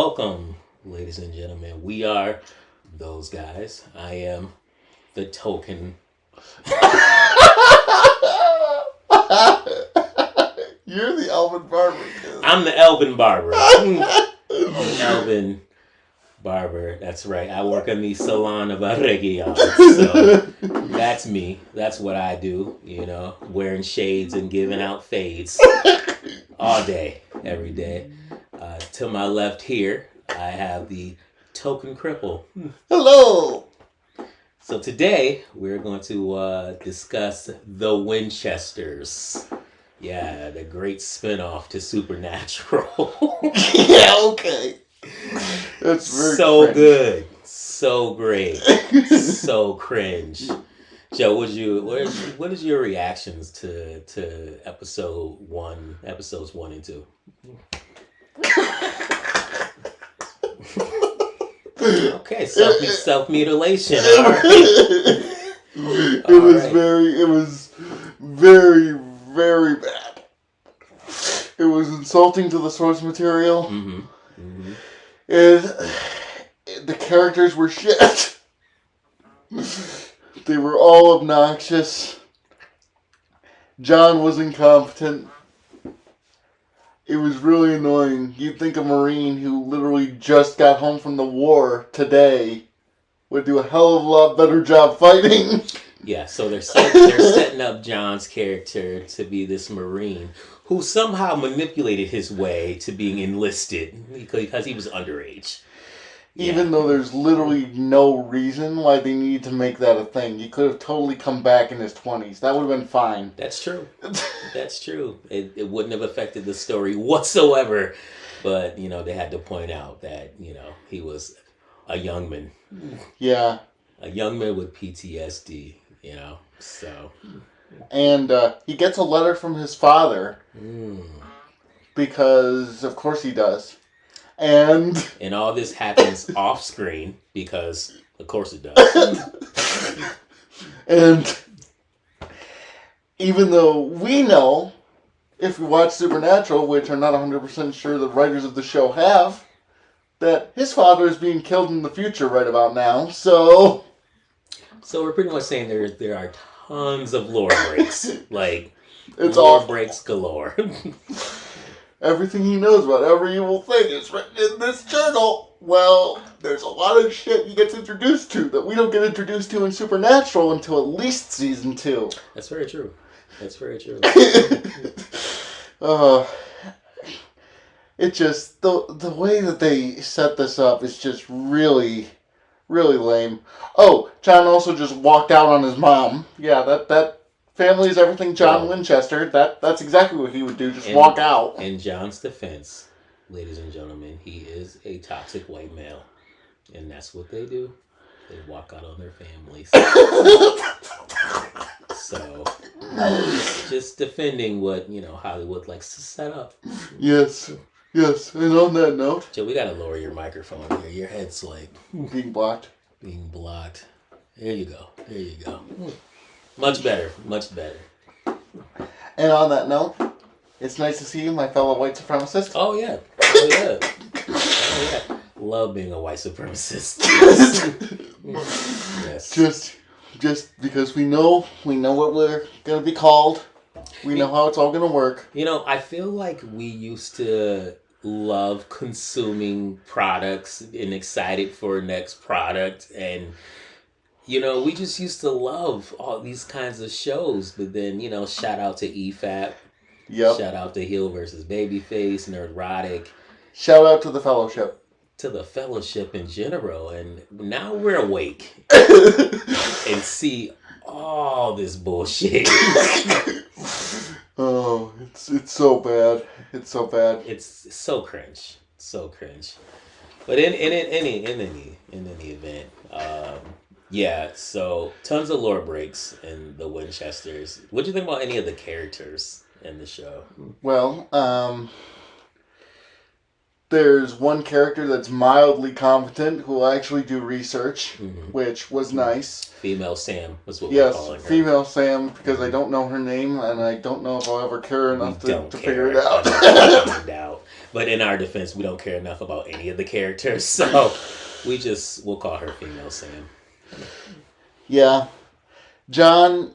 Welcome, ladies and gentlemen. We are those guys. I am the token. You're the Elvin Barber. I'm the Elvin Barber. Elvin Barber. That's right. I work in the Salon of Arreguian. So that's me. That's what I do. You know, wearing shades and giving out fades all day, every day. To my left here, I have the token cripple. Hello. So today we're going to discuss the Winchesters. Yeah, the great spinoff to Supernatural. Yeah, okay. That's very so cringe. Good, so great, so cringe. Joe, what is your reactions to episodes 1 and 2? Okay, self mutilation. It was very, very bad. It was insulting to the source material. Mm-hmm. Mm-hmm. And the characters were shit. They were all obnoxious. John was incompetent. It was really annoying. You'd think a Marine who literally just got home from the war today would do a hell of a lot better job fighting. Yeah, so they're setting up John's character to be this Marine who somehow manipulated his way to being enlisted because he was underage. Even though there's literally no reason why they need to make that a thing. He could have totally come back in his 20s. That would have been fine. That's true. That's true. It wouldn't have affected the story whatsoever. But, they had to point out that, he was a young man. Yeah. A young man with PTSD, so. And he gets a letter from his father. Because, of course he does. And all this happens off screen because, of course, it does. And even though we know, if we watch Supernatural, which I'm not 100% sure the writers of the show have, that his father is being killed in the future right about now. So we're pretty much saying there are tons of lore breaks, like it's lore breaks galore. Everything he knows about every evil thing is written in this journal. Well, there's a lot of shit he gets introduced to that we don't get introduced to in Supernatural until at least season 2. That's very true. That's very true. It just, the way that they set this up is just really, really lame. Oh, John also just walked out on his mom. Yeah, that family is everything John Winchester. That's exactly what he would do, just walk out. In John's defense, ladies and gentlemen, he is a toxic white male. And that's what they do. They walk out on their families. So, just defending what, Hollywood likes to set up. Yes. And on that note, Joe, we gotta lower your microphone here. Your head's like being blocked. There you go. Much better. And on that note, it's nice to see you, my fellow white supremacist. Oh yeah. Love being a white supremacist. Yes. Just because we know what we're gonna be called. We know how it's all gonna work. I feel like we used to love consuming products and excited for next product, and we just used to love all these kinds of shows. But then shout out to EFAP. Yep. Shout out to Heel versus Babyface, Nerdrotic. Shout out to the Fellowship. To the Fellowship in general, and now we're awake and see all this bullshit. Oh, it's so bad. It's so bad. It's so cringe. But in any event, so tons of lore breaks in the Winchesters. What do you think about any of the characters in the show? Well, there's one character that's mildly competent who will actually do research, which was nice. Female Sam was what we're calling her. Yes, Female Sam, because I don't know her name, and I don't know if I'll ever care enough to figure it out. But in our defense, we don't care enough about any of the characters, so we'll call her female Sam. Yeah. John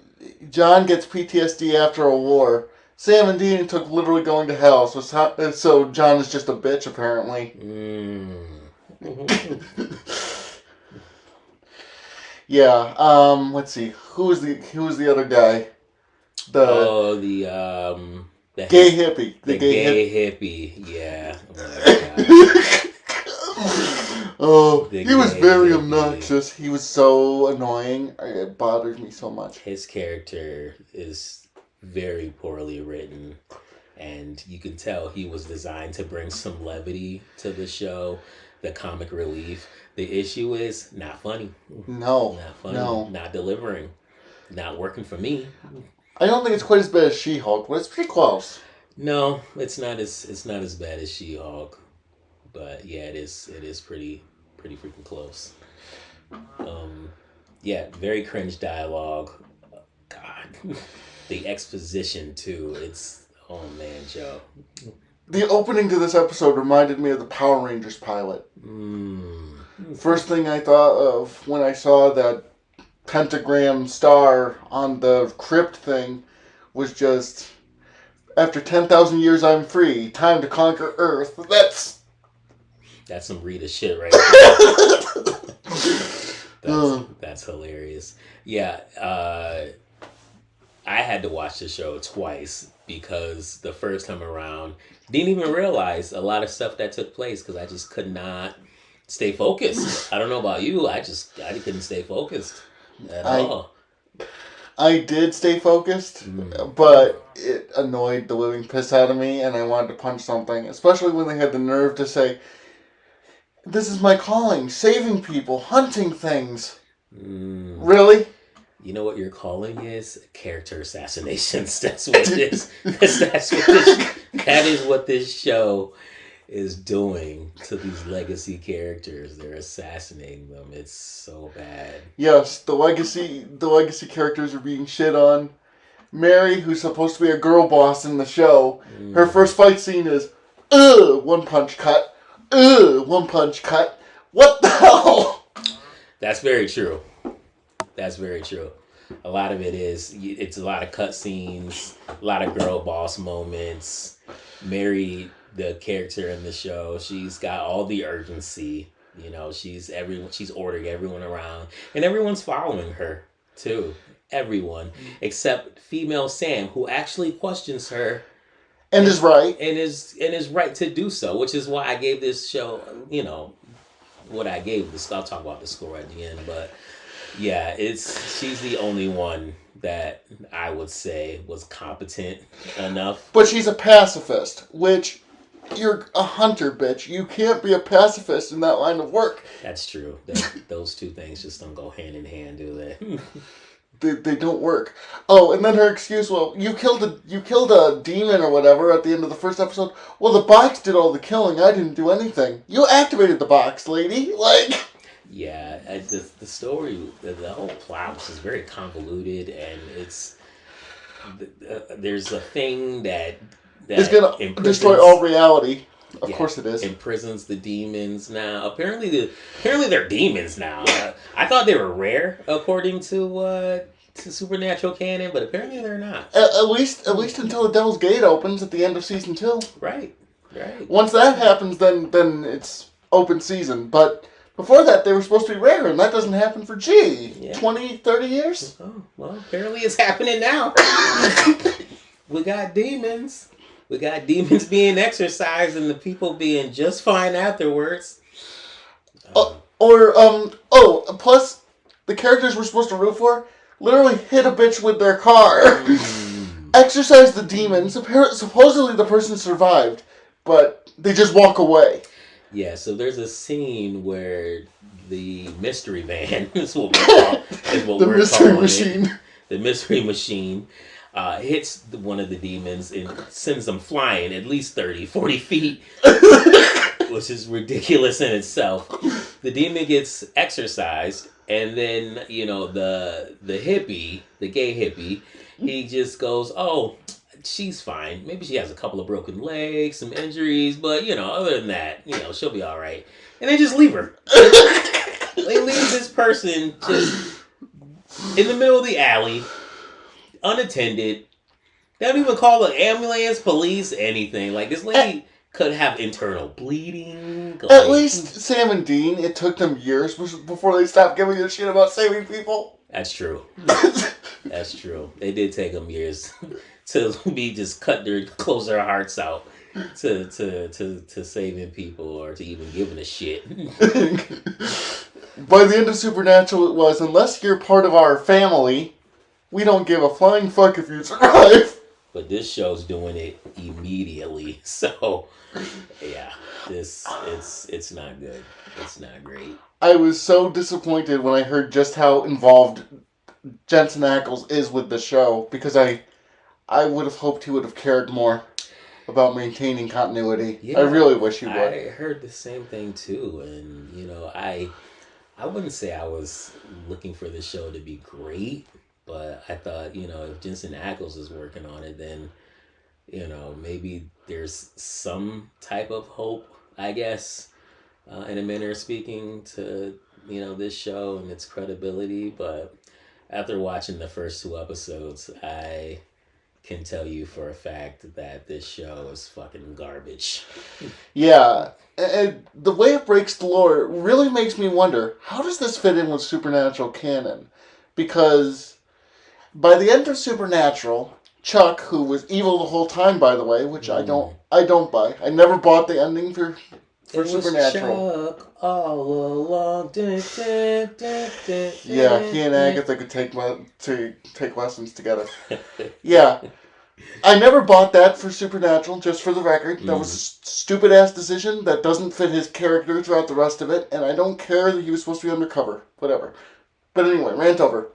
gets PTSD after a war. Sam and Dean took literally going to hell, so John is just a bitch, apparently. Yeah, let's see. Who was the other guy? The gay hippie. The gay hippie, yeah. Oh, he was very obnoxious. He was so annoying. It bothers me so much. His character is very poorly written, and you can tell he was designed to bring some levity to the show, the comic relief. The issue is not funny. No. Not funny. No. Not delivering. Not working for me. I don't think it's quite as bad as She-Hulk, but it's pretty close. No, it's not as bad as She-Hulk. But yeah, it is pretty freaking close. Yeah, very cringe dialogue. God. The exposition too. It's, oh man, Joe. The opening to this episode reminded me of the Power Rangers pilot. First thing I thought of when I saw that pentagram star on the crypt thing was just, after 10,000 years I'm free, time to conquer Earth. That's some Rita shit right there. That's hilarious. Yeah, I had to watch the show twice because the first time around, didn't even realize a lot of stuff that took place because I just could not stay focused. I don't know about you. I couldn't stay focused at all. I did stay focused, but it annoyed the living piss out of me, and I wanted to punch something, especially when they had the nerve to say, "This is my calling, saving people, hunting things." Really? You know what your calling is? Character assassinations. That's what this. That is what this show is doing to these legacy characters. They're assassinating them. It's so bad. Yes, the legacy characters are being shit on. Mary, who's supposed to be a girl boss in the show, her first fight scene is, one punch cut. One punch cut. What the hell? That's very true. That's very true. A lot of it's a lot of cutscenes, a lot of girl boss moments. Mary, the character in the show, she's got all the urgency. You know, she's ordering everyone around, and everyone's following her too. Everyone except female Sam, who actually questions her, and is right, and is right to do so. Which is why I gave this show, what I gave this. I'll talk about the score at the end, but yeah, she's the only one that I would say was competent enough. But she's a pacifist, which you're a hunter, bitch. You can't be a pacifist in that line of work. That's true. Those two things just don't go hand in hand, do they? They don't work. Oh, and then her excuse, well, you killed a demon or whatever at the end of the first episode. Well, the box did all the killing. I didn't do anything. You activated the box, lady. Like... Yeah, the story, the whole plot is very convoluted, and it's there's a thing that is going to destroy all reality. Of course it is. Imprisons the demons now. Apparently they're demons now. I thought they were rare according to Supernatural canon, but apparently they're not. At least until the Devil's Gate opens at the end of season 2. Right. Once that happens, then it's open season, but before that, they were supposed to be rare, and that doesn't happen for, 20, 30 years? Oh, well, apparently it's happening now. We got demons. We got demons being exorcised and the people being just fine afterwards. Plus, the characters we're supposed to root for literally hit a bitch with their car. Exorcised the demons. Supposedly the person survived, but they just walk away. Yeah, so there's a scene where the mystery van is what we're calling it. The mystery machine hits one of the demons and sends them flying at least 30, 40 feet, which is ridiculous in itself. The demon gets exorcised, and then, the hippie, the gay hippie, he just goes, "Oh, she's fine. Maybe she has a couple of broken legs, some injuries, but other than that, she'll be all right. And they just leave her. They leave this person just in the middle of the alley, unattended. They don't even call the ambulance, police, anything. Like, this lady could have internal bleeding. At least Sam and Dean, it took them years before they stopped giving a shit about saving people. That's true. That's true. They did take them years to be just close their hearts out to saving people or to even giving a shit. By the end of Supernatural, it was, unless you're part of our family, we don't give a flying fuck if you survive. But this show's doing it immediately, so yeah, it's not good. It's not great. I was so disappointed when I heard just how involved Jensen Ackles is with the show, because I would have hoped he would have cared more about maintaining continuity. Yeah, I really wish he would. I heard the same thing too, and I wouldn't say I was looking for the show to be great, but I thought, if Jensen Ackles is working on it, then, maybe there's some type of hope, I guess, in a manner speaking to, this show and its credibility. But after watching the first 2 episodes, I can tell you for a fact that this show is fucking garbage. Yeah. And the way it breaks the lore really makes me wonder, how does this fit in with Supernatural canon? Because by the end of Supernatural, Chuck, who was evil the whole time, by the way, which I don't buy. I never bought the ending for Supernatural. Chuck all along. Dun, dun, dun, dun, yeah, he and Agatha could take lessons together. Yeah. I never bought that for Supernatural, just for the record. That was a stupid-ass decision that doesn't fit his character throughout the rest of it, and I don't care that he was supposed to be undercover. Whatever. But anyway, rant over.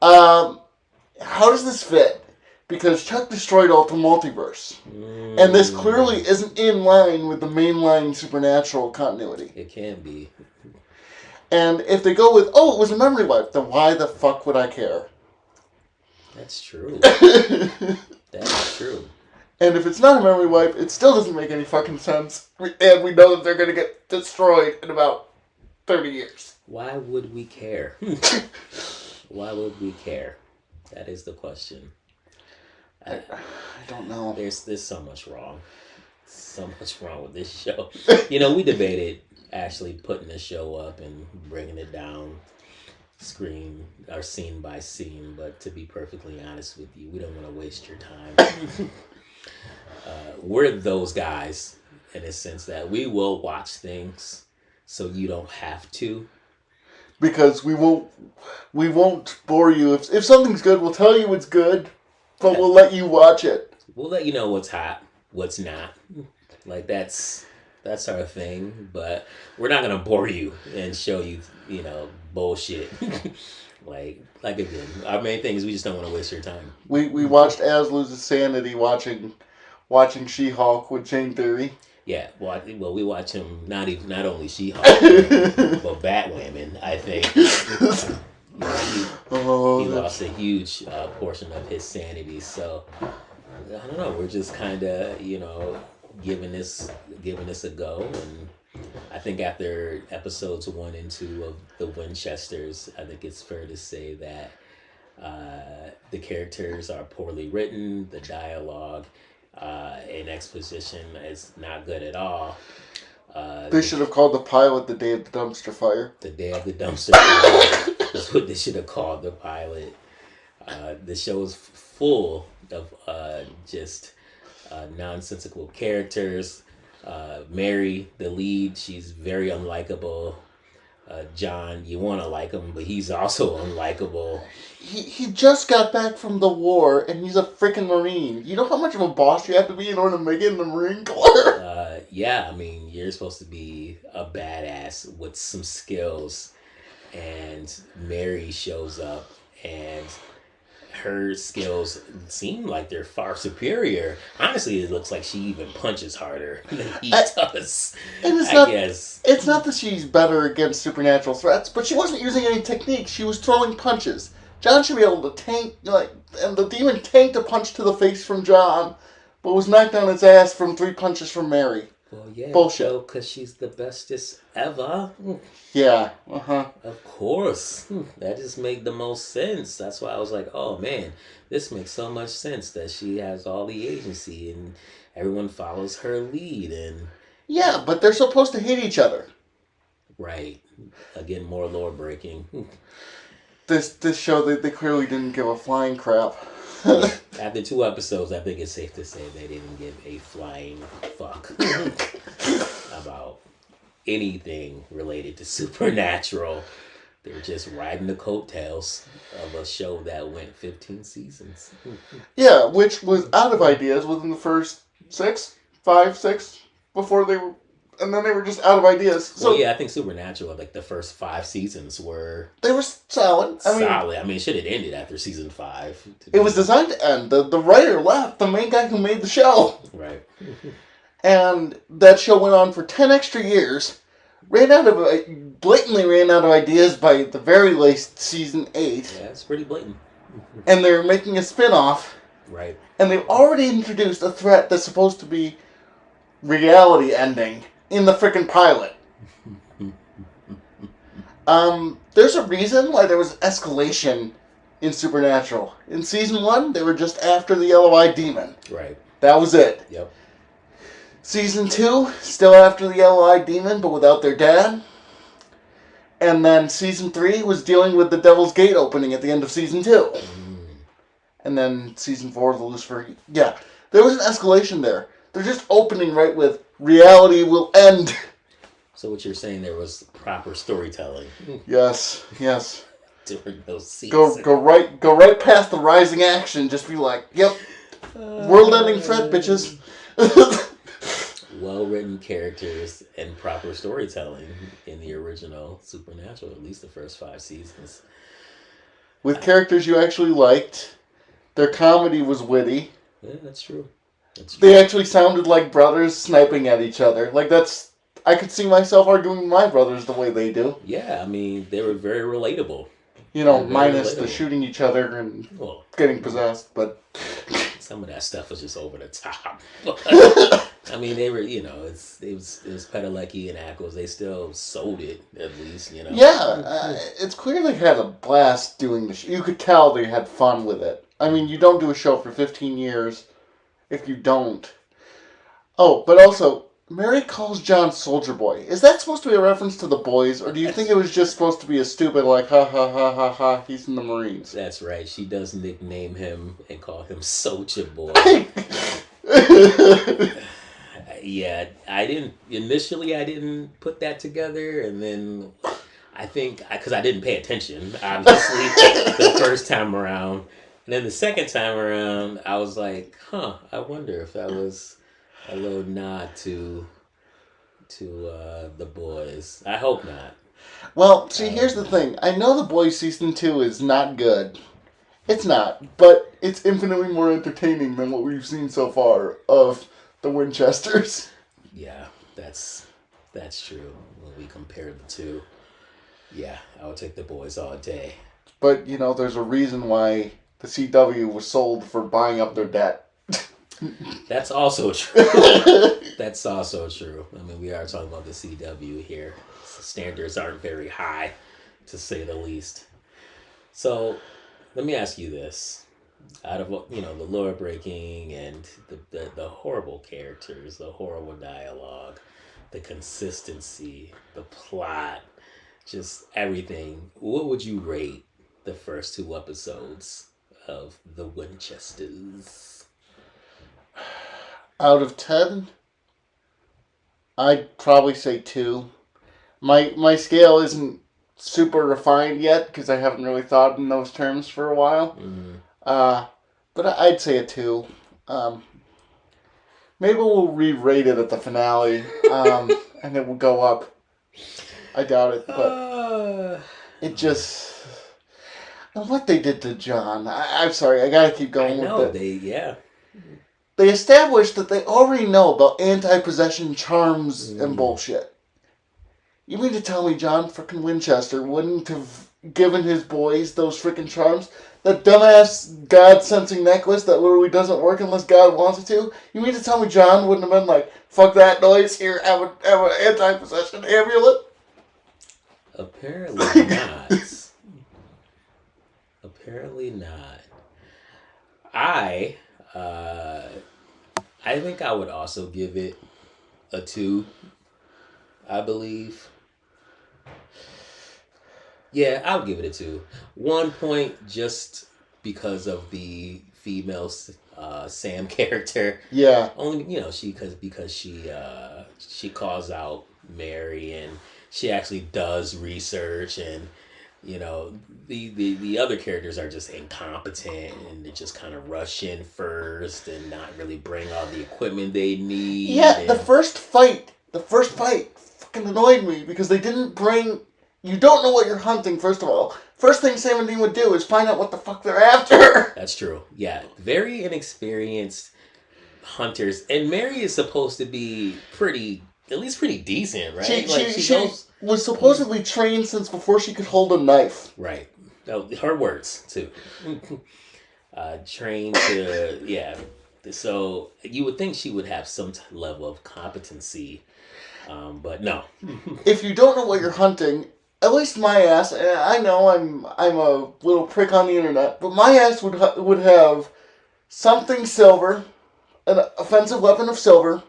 How does this fit? Because Chuck destroyed all the multiverse. And this clearly isn't in line with the mainline Supernatural continuity. It can be. And if they go with, it was a memory wipe, then why the fuck would I care? That's true. That's true. And if it's not a memory wipe, it still doesn't make any fucking sense. And we know that they're going to get destroyed in about 30 years. Why would we care? Why would we care? That is the question. I don't know. There's so much wrong. So much wrong with this show. We debated actually putting the show up and bringing it down scene by scene, but to be perfectly honest with you, we don't want to waste your time. We're those guys in a sense that we will watch things so you don't have to. Because we won't bore you. If something's good, we'll tell you it's good, but we'll let you watch it. We'll let you know what's hot, what's not. Like, that's our thing, but we're not gonna bore you and show you, bullshit. like again, our main thing is we just don't want to waste your time. We watched Az lose his sanity watching She-Hulk with Chain Theory. Yeah, well, we watch him not only She-Hulk, but Batwoman. I think he lost a huge portion of his sanity. So I don't know. We're just kind of giving this a go, and I think after episodes 1 and 2 of the Winchesters, I think it's fair to say that the characters are poorly written, the dialogue and exposition is not good at all. They should have called the pilot The Day of the Dumpster Fire. The Day of the Dumpster Fire. That's what they should have called the pilot. The show is full of just nonsensical characters. Mary, the lead, she's very unlikable. John, you want to like him, but he's also unlikable. He just got back from the war, and he's a freaking Marine. You know how much of a boss you have to be in order to make it in the Marine Corps? Yeah, I mean, you're supposed to be a badass with some skills, and Mary shows up, and her skills seem like they're far superior. Honestly, it looks like she even punches harder than he does. And it's not that she's better against supernatural threats, but she wasn't using any technique. She was throwing punches. John should be able to tank, and the demon tanked a punch to the face from John, but was knocked on his ass from 3 punches from Mary. Well, yeah. Bullshit. Because she's the bestest ever. Yeah, uh-huh. Of course. That just made the most sense. That's why I was like, oh, man, this makes so much sense that she has all the agency and everyone follows her lead. And yeah, but they're supposed to hate each other. Right. Again, more lore breaking. This show, they clearly didn't give a flying crap. After 2 episodes, I think it's safe to say they didn't give a flying fuck about anything related to Supernatural. They were just riding the coattails of a show that went 15 seasons. Yeah, which was out of ideas within the first 6, before they were... And then they were just out of ideas. So well, yeah, I think Supernatural, like the first 5 seasons were... They were solid. Solid. I mean, it should have ended after season 5. It was designed to end. The writer left, the main guy who made the show. Right. And that show went on for 10 extra years. Blatantly ran out of ideas by the very last season 8. Yeah, it's pretty blatant. And they're making a spin-off. Right. And they've already introduced a threat that's supposed to be reality ending in the frickin' pilot. There's a reason why there was escalation in Supernatural. In season 1, they were just after the yellow-eyed demon. Right. That was it. Yep. Season 2, still after the yellow-eyed demon, but without their dad. And then season 3 was dealing with the Devil's Gate opening at the end of season 2. And then season 4, the Lucifer... Yeah, there was an escalation there. They're just opening right with, reality will end. So what you're saying, there was proper storytelling. Yes. During those seasons. Go right past the rising action. Just be like, yep, world-ending threat, bitches. Well-written characters and proper storytelling in the original Supernatural, at least the first 5 seasons. With characters you actually liked. Their comedy was witty. Yeah, that's true. They actually sounded like brothers sniping at each other. I could see myself arguing with my brothers the way they do. Yeah, I mean, they were very relatable. Minus the shooting each other and getting possessed, but... Some of that stuff was just over the top. I mean, they were, it was Padalecki and Ackles. They still sold it, at least, Yeah, it's clear they had a blast doing the show. You could tell they had fun with it. I mean, you don't do a show for 15 years if you don't. Oh, but also, Mary calls John Soldier Boy. Is that supposed to be a reference to the boys, or do you think it was just supposed to be a stupid, ha ha ha ha ha, he's in the Marines? That's right. She does nickname him and call him Soldier Boy. Yeah, I didn't put that together, and then I think, because I didn't pay attention, obviously, the first time around. And then the second time around, I was like, I wonder if that was a little nod to the boys. I hope not. Well, see, here's the thing. I know The Boys Season 2 is not good. It's not, but it's infinitely more entertaining than what we've seen so far of the Winchesters. Yeah, that's true. When we compare the two, yeah, I would take The Boys all day. But, there's a reason why the CW was sold for buying up their debt. That's also true. That's also true. I mean, we are talking about the CW here. Standards aren't very high, to say the least. So, let me ask you this. Out of, the lore breaking and the horrible characters, the horrible dialogue, the consistency, the plot, just everything, what would you rate the first 2 episodes of the Winchesters? Out of 10, I'd probably say 2. My scale isn't super refined yet because I haven't really thought in those terms for a while. Mm-hmm. But I'd say a 2. Maybe we'll re-rate it at the finale, and it will go up. I doubt it, but it just... And what they did to John, I'm sorry, I gotta keep going with it. They established that they already know about anti-possession charms and bullshit. You mean to tell me John frickin' Winchester wouldn't have given his boys those frickin' charms? That dumbass God-sensing necklace that literally doesn't work unless God wants it to? You mean to tell me John wouldn't have been like, fuck that noise, here, have an anti-possession amulet? Apparently not. Apparently not. I think I would also give it a 2, I believe. Yeah, I'll give it a 2. 1 point just because of the female Sam character. Yeah. Only because she calls out Mary, and she actually does research, and the other characters are just incompetent, and they just kind of rush in first and not really bring all the equipment they need. Yeah, the first fight fucking annoyed me because they didn't bring. You don't know what you're hunting, first of all. First thing Sam and Dean would do is find out what the fuck they're after. That's true. Yeah, very inexperienced hunters, and Mary is supposed to be at least pretty decent, right? She was supposedly trained since before she could hold a knife. Right. Oh, her words too. Trained to So you would think she would have some level of competency, but no. If you don't know what you're hunting, at least my ass, and I know I'm a little prick on the internet, but my ass would have something silver, an offensive weapon of silver.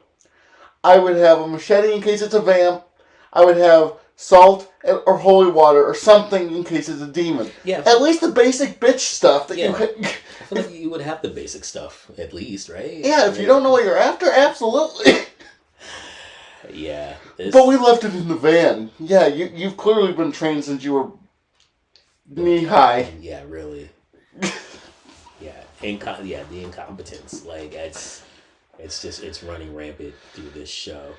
I would have a machete in case it's a vamp. I would have salt or holy water or something in case it's a demon. Yeah. At least the basic bitch stuff that you. I feel like you would have the basic stuff at least, right? Yeah, if you don't know what you're after, absolutely. Yeah. But we left it in the van. Yeah, you've clearly been trained since you were knee high. Yeah, really. Yeah, the incompetence. Like it's running rampant through this show.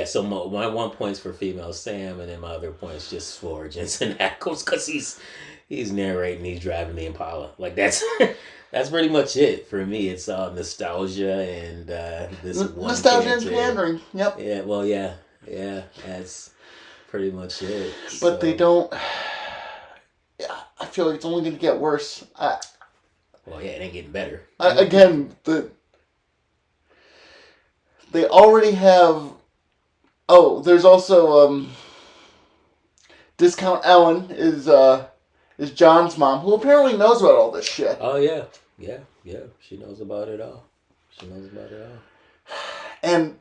So my 1 point's for female Sam, and then my other point's just for Jensen Ackles because he's narrating, he's driving the Impala. Like that's pretty much it for me. It's all nostalgia and this one nostalgia and pandering. Yep. Yeah. Well, yeah. That's pretty much it. But they don't. Yeah, I feel like it's only going to get worse. Well, yeah, it ain't getting better. Again, they already have. Oh, there's also Discount Ellen is John's mom, who apparently knows about all this shit. Oh yeah. She knows about it all. And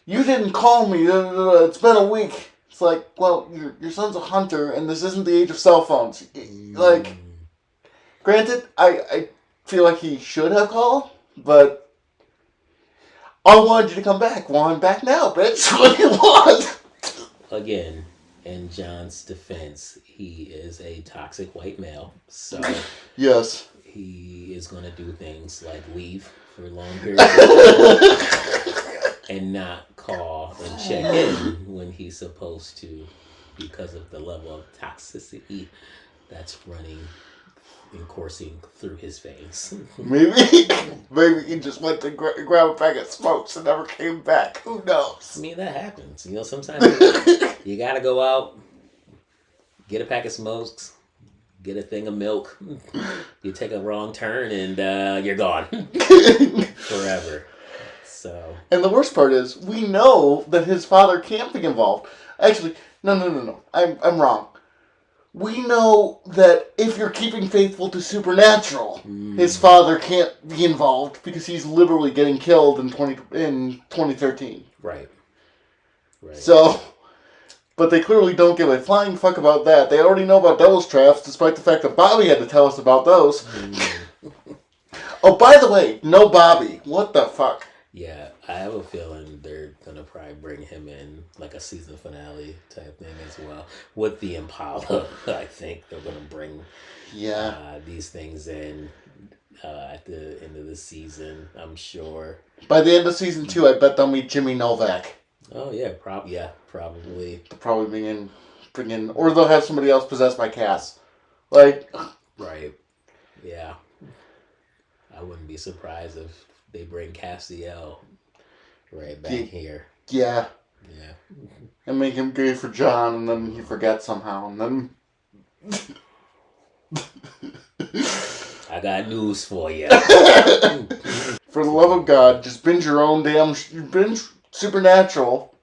you didn't call me. It's been a week. It's like, well, your son's a hunter, and this isn't the age of cell phones. Like, granted, I feel like he should have called, but I wanted you to come back. Well, I'm back now, bitch. What do you want? Again, in John's defense, he is a toxic white male. So yes, he is going to do things like leave for long periods of time and not call and check in when he's supposed to because of the level of toxicity that's running and coursing through his veins. Maybe he just went to grab a pack of smokes and never came back. Who knows? I mean, that happens. Sometimes you gotta go out, get a pack of smokes, get a thing of milk. You take a wrong turn and you're gone forever. So. And the worst part is, we know that his father can't be involved. Actually, no. I'm wrong. We know that if you're keeping faithful to Supernatural, his father can't be involved because he's literally getting killed in 2013. Right. So, but they clearly don't give a flying fuck about that. They already know about Devil's Traps, despite the fact that Bobby had to tell us about those. Oh, by the way, no Bobby. What the fuck? Yeah, I have a feeling they're going to probably bring him in like a season finale type thing as well. With the Impala, I think they're going to bring these things in at the end of the season, I'm sure. By the end of season 2, I bet they'll meet Jimmy Novak. Oh, yeah, probably. They'll probably bring in, or they'll have somebody else possessed by Cass. Like. Right. Yeah. I wouldn't be surprised if they bring Castiel right back here. Yeah. Yeah. And make him gay for John, and then he forgets somehow, and then... I got news for you. For the love of God, just binge your own damn... binge Supernatural,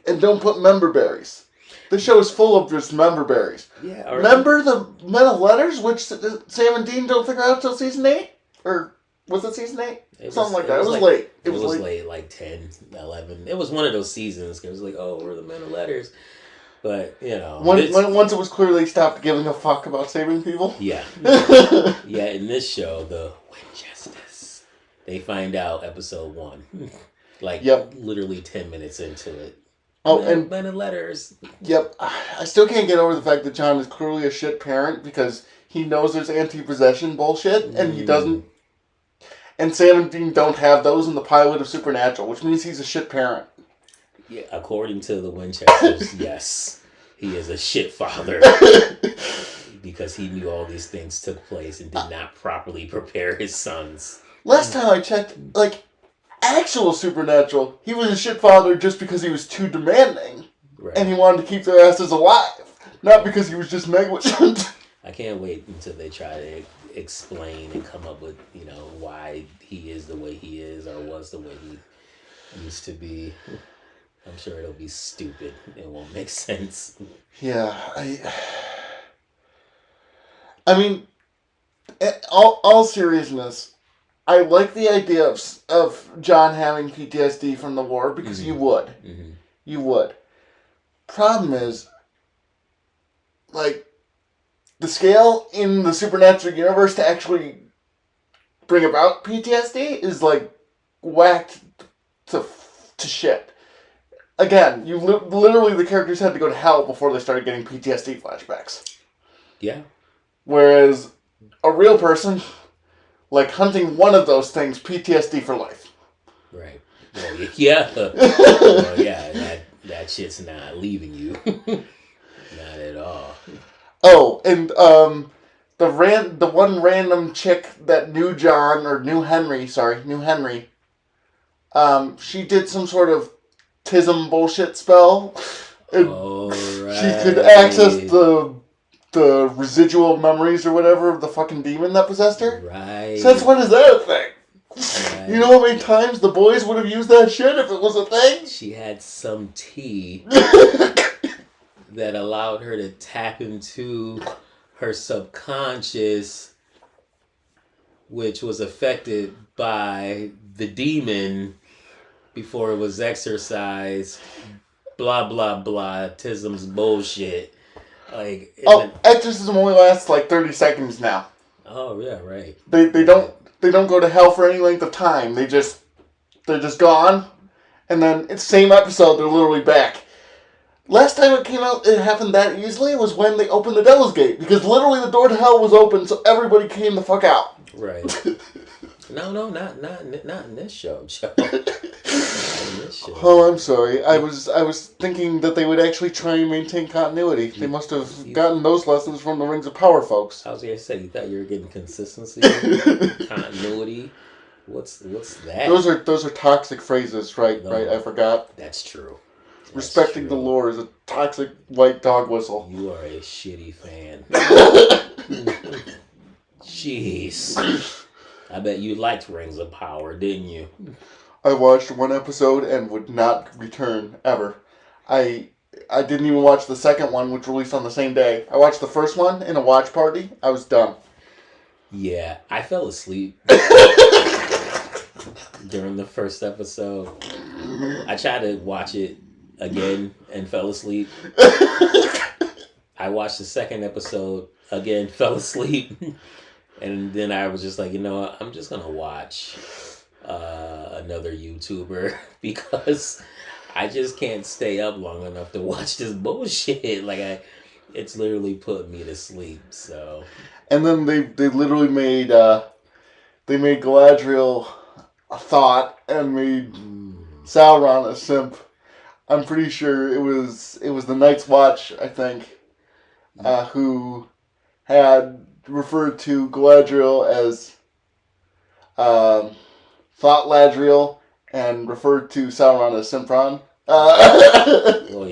and don't put member berries. This show is full of just member berries. Yeah. Remember the Men of Letters, which Sam and Dean don't figure out till season 8? Or was it season 8? Something like that. It was late. It was late, like 10, 11. It was one of those seasons. It was like, oh, we're the Men of Letters. But, you know. Once it was clear they stopped giving a fuck about saving people. Yeah. Yeah, in this show, the Winchesters, they find out episode 1. Like, literally 10 minutes into it. Oh, and Men of Letters. Yep. I still can't get over the fact that John is clearly a shit parent because he knows there's anti-possession bullshit, and he doesn't. And Sam and Dean don't have those in the pilot of Supernatural, which means he's a shit parent. Yeah, according to the Winchesters, yes. He is a shit father. Because he knew all these things took place and did not properly prepare his sons. Last time I checked, actual Supernatural, he was a shit father just because he was too demanding. Right. And he wanted to keep their asses alive. Not because he was just negligent. I can't wait until they try to explain and come up with, why he is the way he is or was the way he used to be. I'm sure it'll be stupid. It won't make sense. Yeah, I mean, all seriousness, I like the idea of John having PTSD from the war because you would. Mm-hmm. You would. Problem is, the scale in the Supernatural universe to actually bring about PTSD is, whacked to shit. Again, literally the characters had to go to hell before they started getting PTSD flashbacks. Yeah. Whereas a real person, hunting one of those things, PTSD for life. Right. Well, yeah. Well, yeah, that shit's not leaving you. Not at all. Oh, and the one random chick that knew Henry, she did some sort of tism bullshit spell. Oh, right. She could access the residual memories or whatever of the fucking demon that possessed her. Right. Since when is that a thing? Right. You know how many times the boys would have used that shit if it was a thing? She had some tea that allowed her to tap into her subconscious, which was affected by the demon before it was exorcised. Blah, blah, blah. Tism's bullshit. Exorcism only lasts 30 seconds now. Oh, yeah, right. They don't go to hell for any length of time. They're just gone, and then it's same episode. They're literally back. Last time it came out, it happened that easily was when they opened the Devil's Gate because literally the door to hell was open, so everybody came the fuck out. Right. No, not in this show, Joe. Not in this show. Oh, I'm sorry. I was thinking that they would actually try and maintain continuity. They must have gotten those lessons from the Rings of Power folks. I was gonna say, you thought you were getting consistency, continuity. What's that? Those are toxic phrases, right? No, right. I forgot. That's true. Respecting the lore is a toxic white dog whistle. You are a shitty fan. Jeez. I bet you liked Rings of Power, didn't you? I watched one episode and would not return, ever. I didn't even watch the second one, which released on the same day. I watched the first one in a watch party. I was done. Yeah, I fell asleep during the first episode. I tried to watch it again and fell asleep. I watched the second episode again, fell asleep. And then I was just like, you know what? I'm just going to watch another YouTuber because I just can't stay up long enough to watch this bullshit. It's literally put me to sleep, so. And then they literally made Galadriel a thought and made Sauron a simp. I'm pretty sure it was the Night's Watch, I think, who had referred to Galadriel as Thought Ladriel and referred to Sauron as Simpron. Well,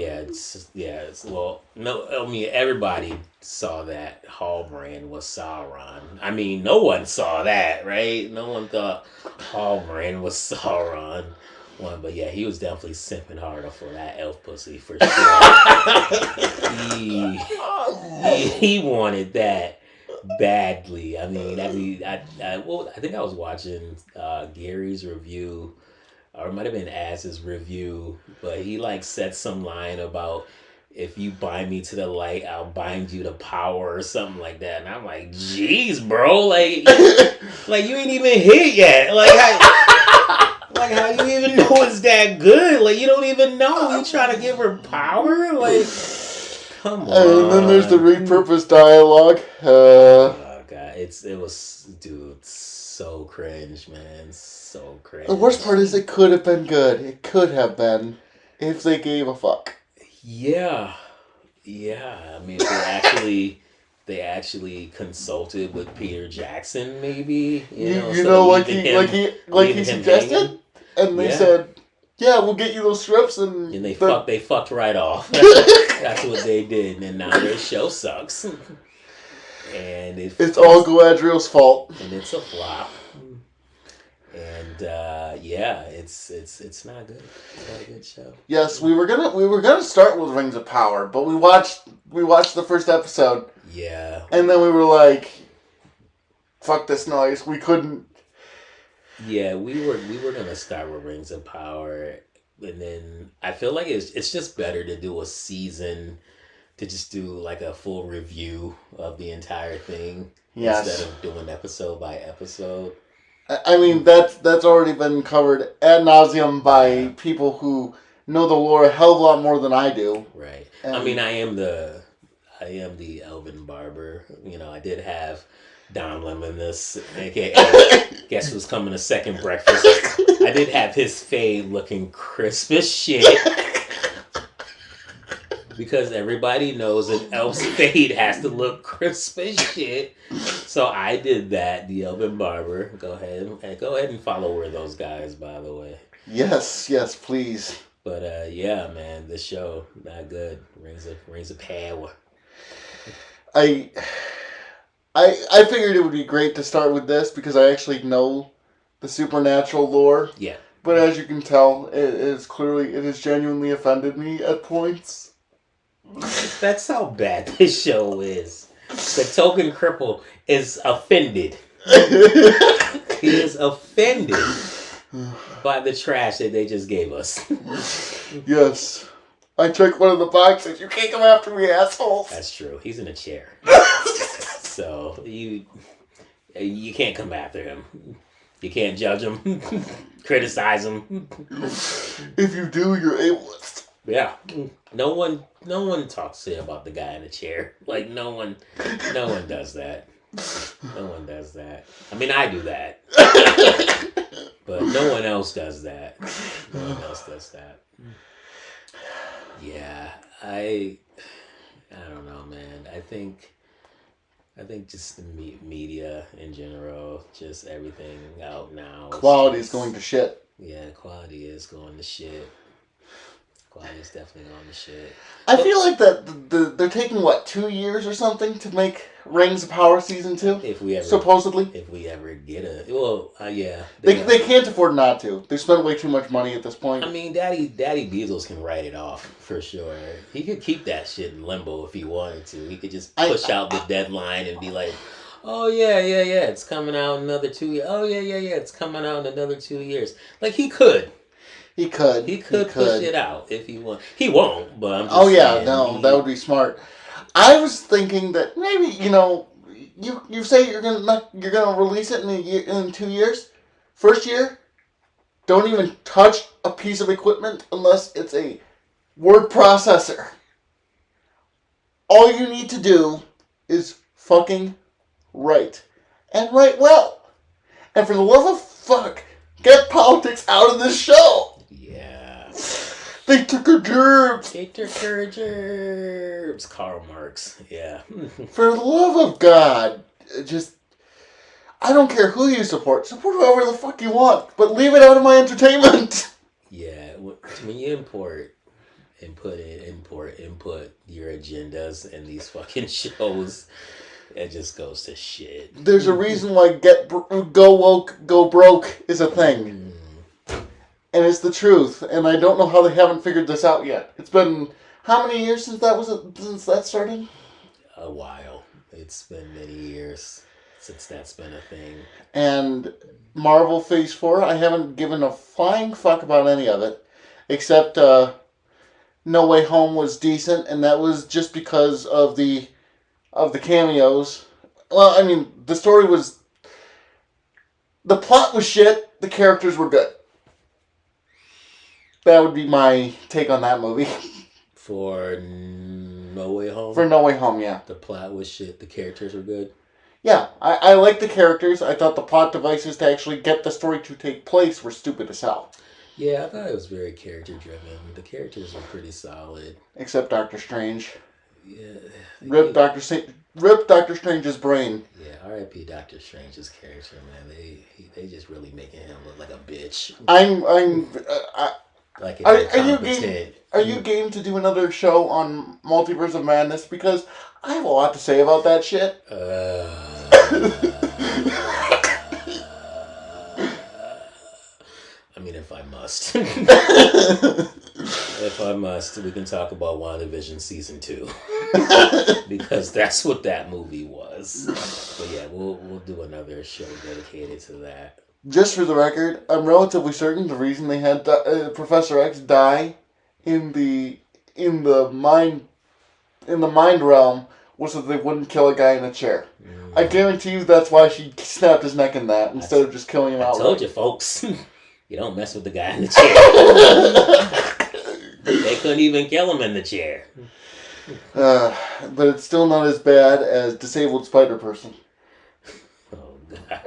well, no, I mean, everybody saw that Halbrand was Sauron. I mean, no one saw that, right? No one thought Halbrand was Sauron. But yeah, he was definitely simping harder for that elf pussy for sure. he wanted that badly. I think I was watching Gary's review, or it might have been Az's review, but he like said some line about, if you bind me to the light, I'll bind you to power or something like that. And I'm like, jeez, bro, like you ain't even hit yet. How you even know it's that good? Like, you don't even know. You trying to give her power? Like, come on. And then there's the repurposed dialogue. Oh god, it was, dude, so cringe, man, so cringe. The worst part is it could have been good. It could have been if they gave a fuck. Yeah. I mean, they actually consulted with Peter Jackson, maybe. Like he suggested, hanging. And they said, "Yeah, we'll get you those scripts," and they fucked right off. That's what they did, and now their show sucks. And it's all Galadriel's fault, and it's a flop. And it's not good. It's not a good show. Yes, we were gonna start with Rings of Power, but we watched the first episode. Yeah. And then we were like, "Fuck this noise." We couldn't. Yeah, we were gonna start with Rings of Power, and then I feel like it's just better to do a season, to just do like a full review of the entire thing, instead of doing episode by episode. I mean, that's already been covered ad nauseum by people who know the lore a hell of a lot more than I do. Right. I mean, I am the Elven Barber. I did have Don Lemonis, aka Guess Who's Coming to Second Breakfast. I did have his fade looking crisp as shit. Because everybody knows an elf's fade has to look crisp as shit. So I did that, the Elven Barber. Go ahead and follow those guys, by the way. Yes, please. But yeah, man, this show, not good. Rings of Power. I figured it would be great to start with this because I actually know the supernatural lore. Yeah. But as you can tell, it has genuinely offended me at points. That's how bad this show is. The token cripple is offended. He is offended by the trash that they just gave us. Yes. I checked one of the boxes. You can't come after me, assholes. That's true. He's in a chair. So you can't come after him. You can't judge him. Criticize him. If you do, you're ableist. Yeah. No one talks shit about the guy in the chair. Like, no one does that. No one does that. I mean, I do that. But no one else does that. No one else does that. Yeah, I don't know, man. I think just the media in general, just everything out now. Quality's going to shit. Yeah, quality is going to shit. Quality's definitely going to shit. I feel like that they're taking 2 years or something to make Rings of Power season 2. If we ever supposedly, if we ever get yeah. They can't afford not to. They spent way too much money at this point. I mean, Daddy Bezos can write it off for sure. He could keep that shit in limbo if he wanted to. He could just push out the deadline and be like, "Oh yeah, it's coming out in another 2 years. Oh yeah, it's coming out in another 2 years." Like he could. He could push it out if he want. He won't, but I'm just saying, that would be smart. I was thinking that maybe you say you're gonna release it in 2 years. First year, don't even touch a piece of equipment unless it's a word processor. All you need to do is fucking write, and write well. And for the love of fuck, get politics out of this show. Yeah. They took her gerbs. Karl Marx. Yeah. For the love of God, I don't care who you support. Support whoever the fuck you want, but leave it out of my entertainment. Yeah. When you import input your agendas in these fucking shows, it just goes to shit. There's a reason why go woke, go broke is a thing. And it's the truth. And I don't know how they haven't figured this out yet. It's been how many years since that started? A while. It's been many years since that's been a thing. And Marvel Phase 4, I haven't given a flying fuck about any of it. Except No Way Home was decent, and that was just because of the cameos. Well, I mean, the plot was shit, the characters were good. That would be my take on that movie. For No Way Home? For No Way Home, yeah. The plot was shit, the characters were good? Yeah, I like the characters. I thought the plot devices to actually get the story to take place were stupid as hell. Yeah, I thought it was very character-driven. The characters were pretty solid. Except Doctor Strange. Yeah. Rip Doctor Strange's brain. Yeah, R.I.P. Doctor Strange's character, man. They just really making him look like a bitch. Like are you game to do another show on Multiverse of Madness? Because I have a lot to say about that shit. I mean, if I must. If I must, we can talk about WandaVision Season 2. Because that's what that movie was. But yeah, we'll do another show dedicated to that. Just for the record, I'm relatively certain the reason they had Professor X die in the mind realm was that they wouldn't kill a guy in a chair. I guarantee you that's why she snapped his neck in that instead of just killing him outright. I told you, folks. You don't mess with the guy in the chair. They couldn't even kill him in the chair. But it's still not as bad as Disabled Spider-Person. Oh, God.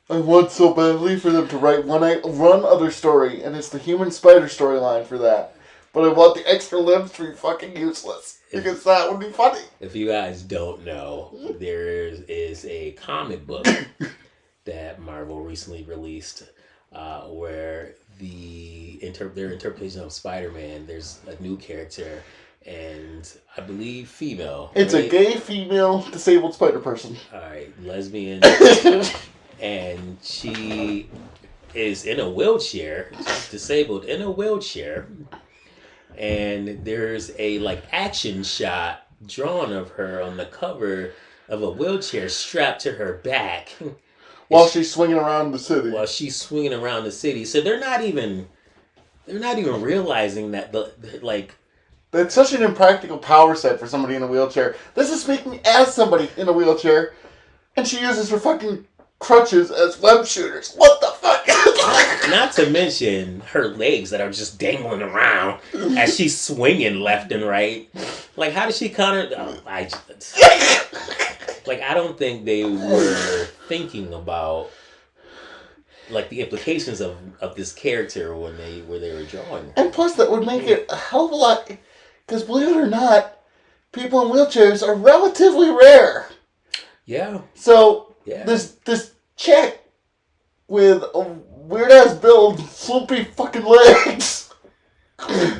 I want so badly for them to write one other story, and it's the Human Spider storyline for that. But I want the extra limbs to be fucking useless, because that would be funny. If you guys don't know, there is a comic book that Marvel recently released where their interpretation of Spider-Man, there's a new character, and I believe female. It's right? A gay female disabled Spider-Person. Alright, lesbian. And she is in a wheelchair. She's disabled in a wheelchair. And there's a action shot drawn of her on the cover of a wheelchair strapped to her back. While she's swinging around the city. So they're not even realizing that that's such an impractical power set for somebody in a wheelchair. This is speaking as somebody in a wheelchair, and she uses her fucking crutches as web shooters. What the fuck? Not to mention her legs that are just dangling around as she's swinging left and right. How does she I don't think they were thinking about the implications of this character when they were drawing. And plus, that would make it a hell of a lot. Because believe it or not, people in wheelchairs are relatively rare. Yeah. So this chick with a weird ass build, swoopy fucking legs,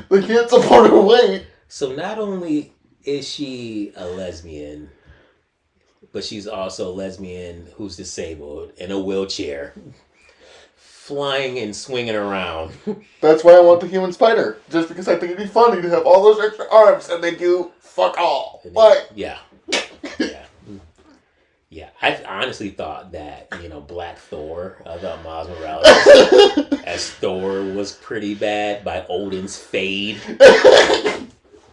they can't support her weight. So not only is she a lesbian, but she's also a lesbian who's disabled in a wheelchair, flying and swinging around. That's why I want the Human Spider. Just because I think it'd be funny to have all those extra arms and they do fuck all. Yeah. I honestly thought that, Black Thor, I thought Miles Morales as Thor was pretty bad by Odin's fade.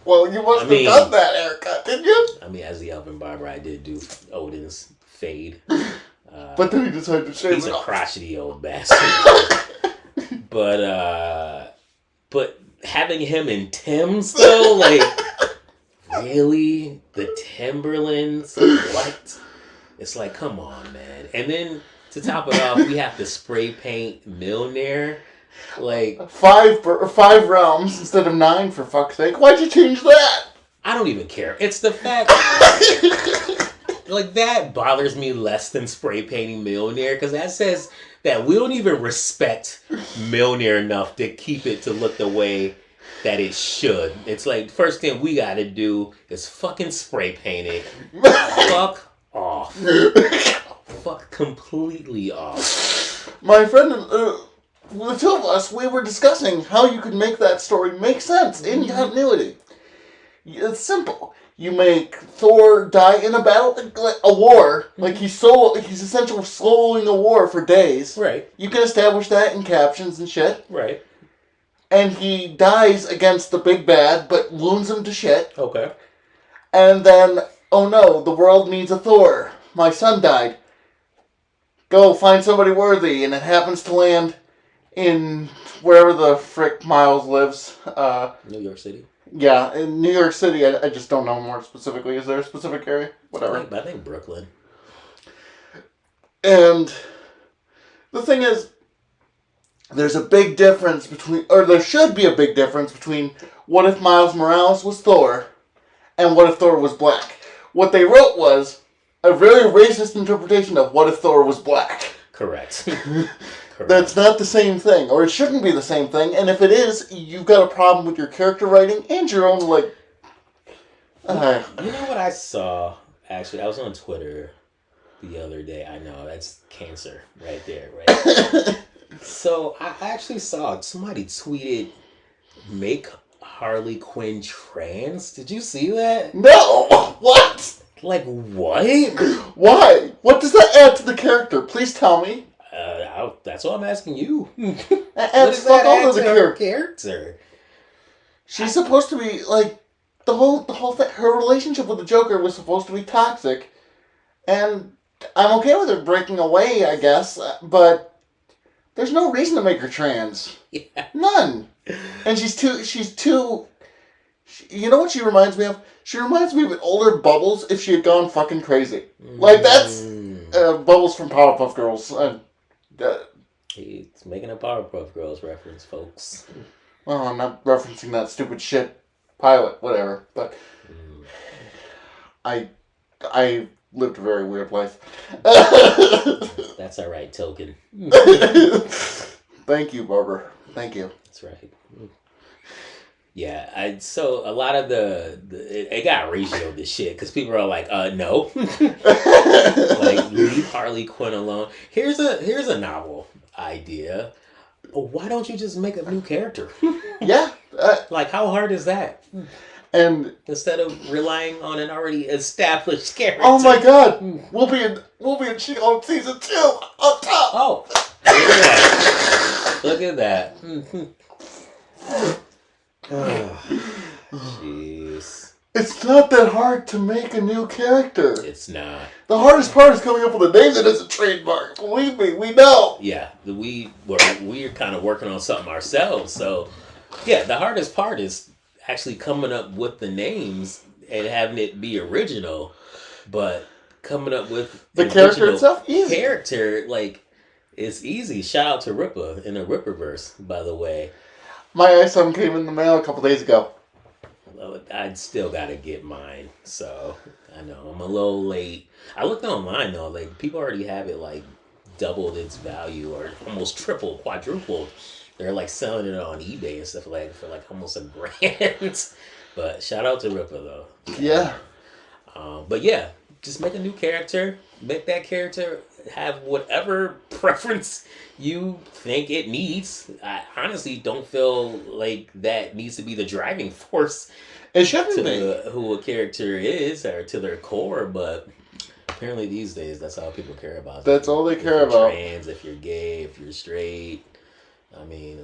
Well, you must have done that haircut, didn't you? I mean, as the Elvin Barber, I did do Odin's fade. But then he decided to shave it off. He's a crotchety old bastard. But having him in Tim's, though, really? The Timberlands? What? It's come on, man. And then, to top it off, we have to spray paint Mjolnir. 5 realms instead of 9, for fuck's sake. Why'd you change that? I don't even care. It's the fact... that bothers me less than spray painting Mjolnir, because that says that we don't even respect Mjolnir enough to keep it to look the way that it should. It's like, first thing we gotta do is fucking spray paint it. Fuck off. Fuck completely off. My friend, the two of us, we were discussing how you could make that story make sense in continuity. It's simple. You make Thor die in a battle, a war. Like he's essentially soloing a war for days. Right. You can establish that in captions and shit. Right. And he dies against the big bad, but wounds him to shit. Okay. And then, oh no, the world needs a Thor. My son died. Go find somebody worthy, and it happens to land in wherever the frick Miles lives. New York City. Yeah, in New York City. I just don't know more specifically. Is there a specific area? Whatever. I think Brooklyn. And the thing is, there's a big difference between, or there should be a big difference between what if Miles Morales was Thor and what if Thor was black. What they wrote was a very racist interpretation of what if Thor was black. Correct. Correct. That's not the same thing, or it shouldn't be the same thing, and if it is, you've got a problem with your character writing and your own, like... You know what I saw? Actually, I was on Twitter the other day. I know, that's cancer right there, right? So, I actually saw somebody tweeted, make Harley Quinn trans. Did you see that? No! What? Like, what? Why? What does that add to the character? Please tell me. That's what I'm asking you. That adds fuck all to the character. She's supposed to be, like, the whole thing, her relationship with the Joker was supposed to be toxic, and I'm okay with her breaking away, I guess, but there's no reason to make her trans. Yeah. None. And she's too, you know what she reminds me of? She reminds me of an older Bubbles if she had gone fucking crazy. Like, that's Bubbles from Powerpuff Girls. He's making a Powerpuff Girls reference, folks. Well, I'm not referencing that stupid shit pilot, whatever, but I lived a very weird life. That's all right, Token. Thank you, Barbara. Thank you. That's right. Yeah, so a lot of it got ratioed this shit because people are like, no, like leave Harley Quinn alone. Here's a novel idea. Why don't you just make a new character? Yeah, like how hard is that? And instead of relying on an already established character. Oh my God, we'll be in She-Hulk season 2 up top. Oh, look at that! Look at that. Jeez. It's not that hard to make a new character. It's not. The hardest part is coming up with a name that is a trademark. Believe me, we know. Yeah, we're kind of working on something ourselves. So, yeah, the hardest part is actually coming up with the names and having it be original. But coming up with the character itself, easy. Character, like, it's easy. Shout out to Ripper in the Ripperverse, by the way. My iSum came in the mail a couple days ago. Well, I'd still got to get mine, so I know I'm a little late. I looked online though, like people already have it like doubled its value or almost tripled, quadrupled. They're like selling it on eBay and stuff like for like almost $1,000. But shout out to Ripper though. Yeah. But yeah, just make a new character. Make that character have whatever preference you think it needs. I honestly don't feel like that needs to be the driving force. It shouldn't be. Who a character is or to their core, but apparently these days that's all people care about. That's all they care about. If you're trans, if you're gay, if you're straight. I mean,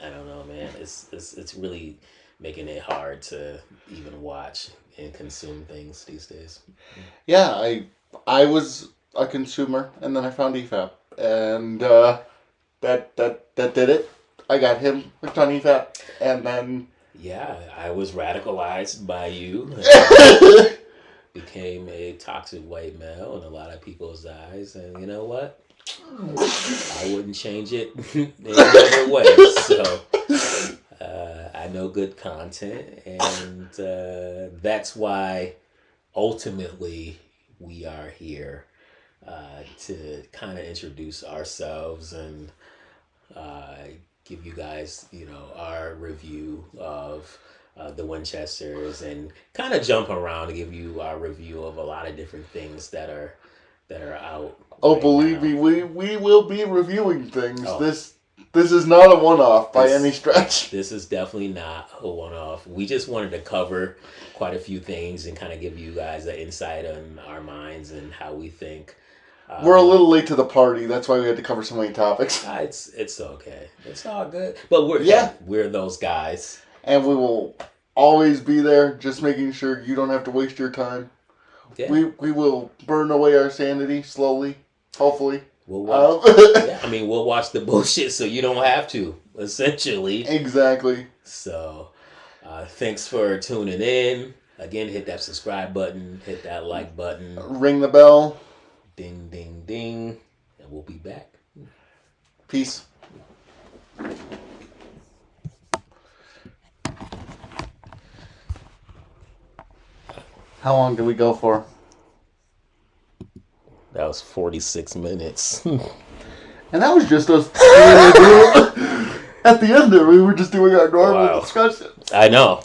I don't know, man. It's really making it hard to even watch and consume things these days. Yeah, I was a consumer, and then I found EFAP, and that did it. I got him hooked on EFAP, and then yeah, I was radicalized by you. Became a toxic white male in a lot of people's eyes, and you know what? I wouldn't change it in another way. So I know good content, and that's why ultimately we are here to kind of introduce ourselves and uh, give you guys, our review of the Winchesters, and kind of jump around to give you our review of a lot of different things that are out. Oh, Right believe now. me, we will be reviewing things. Oh. This is not a one-off by This- any stretch. This is definitely not a one-off. We just wanted to cover quite a few things and kind of give you guys an insight on our minds and how we think. We're a little late to the party. That's why we had to cover so many topics. It's okay. It's all good. But we're those guys. And we will always be there, just making sure you don't have to waste your time. Yeah. We will burn away our sanity slowly, hopefully. We'll watch. We'll watch the bullshit so you don't have to. Essentially. Exactly. So, thanks for tuning in. Again, hit that subscribe button, hit that like button, Ring the bell. ding, ding, ding, and we'll be back. Peace. How long did we go for? That was 46 minutes. And that was just us. At the end there, we were just doing our normal discussion. I know.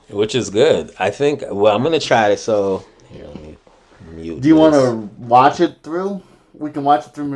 Which is good. I think, I'm going to try it. So, here, let me mute Do you want this. to watch it through? We can watch it through.